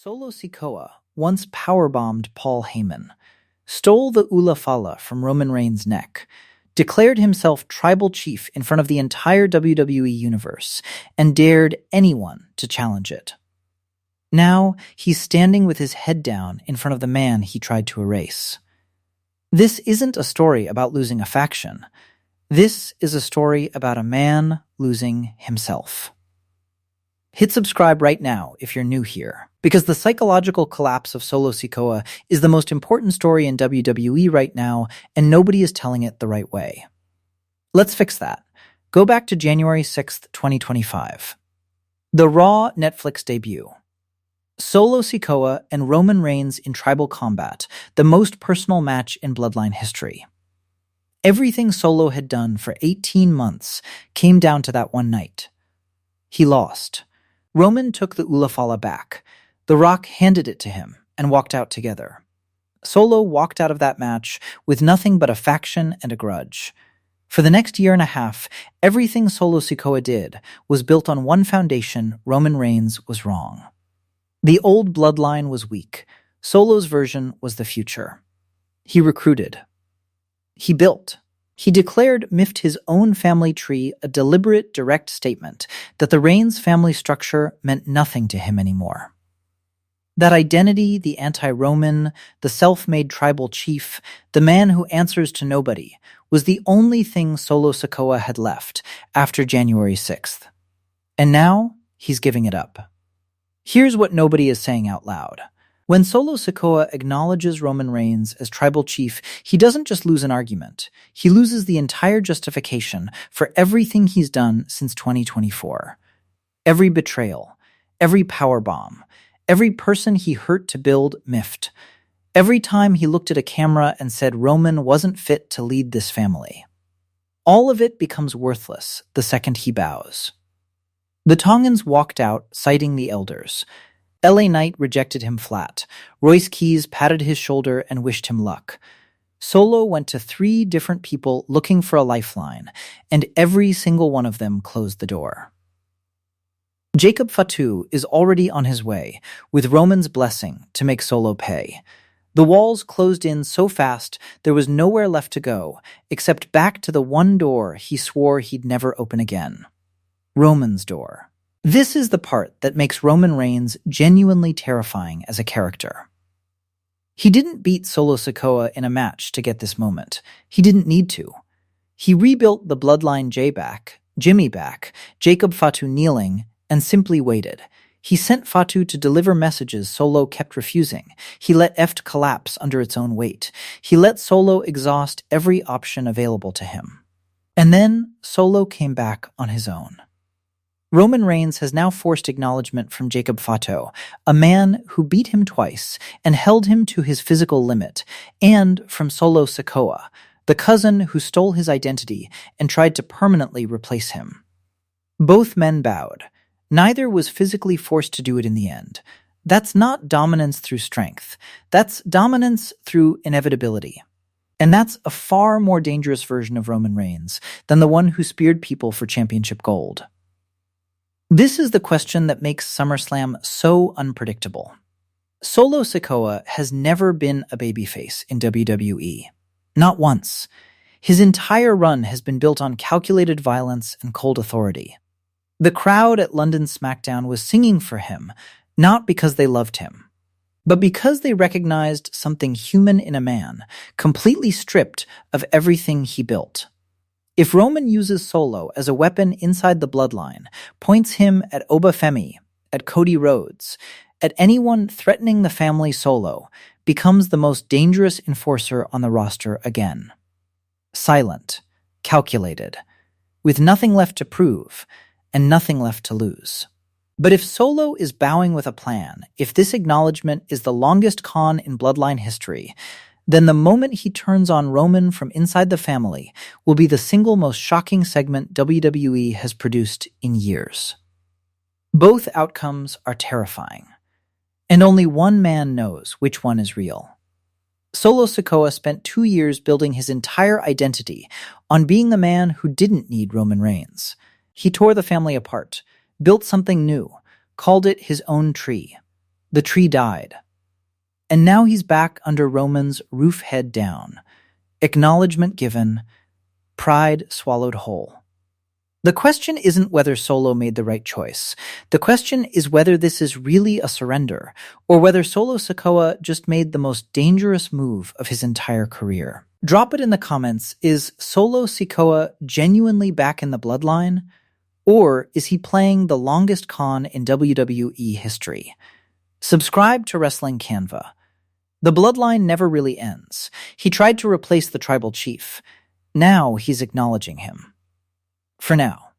Solo Sikoa once powerbombed Paul Heyman, stole the Ula Fala from Roman Reigns' neck, declared himself tribal chief in front of the entire WWE universe, and dared anyone to challenge it. Now, he's standing with his head down in front of the man he tried to erase. This isn't a story about losing a faction. This is a story about a man losing himself. Hit subscribe right now if you're new here, because the psychological collapse of Solo Sikoa is the most important story in WWE right now, and nobody is telling it the right way. Let's fix that. Go back to January 6th, 2025. The Raw Netflix debut. Solo Sikoa and Roman Reigns in tribal combat, the most personal match in Bloodline history. Everything Solo had done for 18 months came down to that one night. He lost. Roman took the Ula Fala back. The Rock handed it to him and walked out together. Solo walked out of that match with nothing but a faction and a grudge. For the next year and a half, everything Solo Sikoa did was built on one foundation: Roman Reigns was wrong. The old bloodline was weak. Solo's version was the future. He recruited. He built. He miffed his own family tree, a deliberate, direct statement that the Reigns family structure meant nothing to him anymore. That identity, the anti-Roman, the self-made tribal chief, the man who answers to nobody, was the only thing Solo Sikoa had left after January 6th. And now, he's giving it up. Here's what nobody is saying out loud. When Solo Sikoa acknowledges Roman Reigns as tribal chief, he doesn't just lose an argument. He loses the entire justification for everything he's done since 2024. Every betrayal, every powerbomb, every person he hurt to build miffed. Every time he looked at a camera and said Roman wasn't fit to lead this family. All of it becomes worthless the second he bows. The Tongans walked out, citing the elders. LA Knight rejected him flat. Royce Keys patted his shoulder and wished him luck. Solo went to 3 different people looking for a lifeline, and every single one of them closed the door. Jacob Fatu is already on his way, with Roman's blessing to make Solo pay. The walls closed in so fast there was nowhere left to go, except back to the one door he swore he'd never open again. Roman's door. This is the part that makes Roman Reigns genuinely terrifying as a character. He didn't beat Solo Sikoa in a match to get this moment. He didn't need to. He rebuilt the Bloodline Jimmy back, Jacob Fatu kneeling, and simply waited. He sent Fatu to deliver messages Solo kept refusing. He let EFT collapse under its own weight. He let Solo exhaust every option available to him. And then Solo came back on his own. Roman Reigns has now forced acknowledgement from Jacob Fatu, a man who beat him twice and held him to his physical limit, and from Solo Sikoa, the cousin who stole his identity and tried to permanently replace him. Both men bowed. Neither was physically forced to do it in the end. That's not dominance through strength. That's dominance through inevitability. And that's a far more dangerous version of Roman Reigns than the one who speared people for championship gold. This is the question that makes SummerSlam so unpredictable. Solo Sikoa has never been a babyface in WWE. Not once. His entire run has been built on calculated violence and cold authority. The crowd at London SmackDown was singing for him, not because they loved him, but because they recognized something human in a man, completely stripped of everything he built. If Roman uses Solo as a weapon inside the bloodline, points him at Obafemi, at Cody Rhodes, at anyone threatening the family, Solo becomes the most dangerous enforcer on the roster again. Silent, calculated, with nothing left to prove and nothing left to lose. But if Solo is bowing with a plan, if this acknowledgement is the longest con in bloodline history, then the moment he turns on Roman from inside the family will be the single most shocking segment WWE has produced in years. Both outcomes are terrifying, and only one man knows which one is real. Solo Sikoa spent 2 years building his entire identity on being the man who didn't need Roman Reigns. He tore the family apart, built something new, called it his own tree. The tree died. And now he's back under Roman's roof head down. Acknowledgement given, pride swallowed whole. The question isn't whether Solo made the right choice. The question is whether this is really a surrender, or whether Solo Sikoa just made the most dangerous move of his entire career. Drop it in the comments. Is Solo Sikoa genuinely back in the Bloodline? Or is he playing the longest con in WWE history? Subscribe to Wrestling Cannva. The Bloodline never really ends. He tried to replace the tribal chief. Now he's acknowledging him. For now.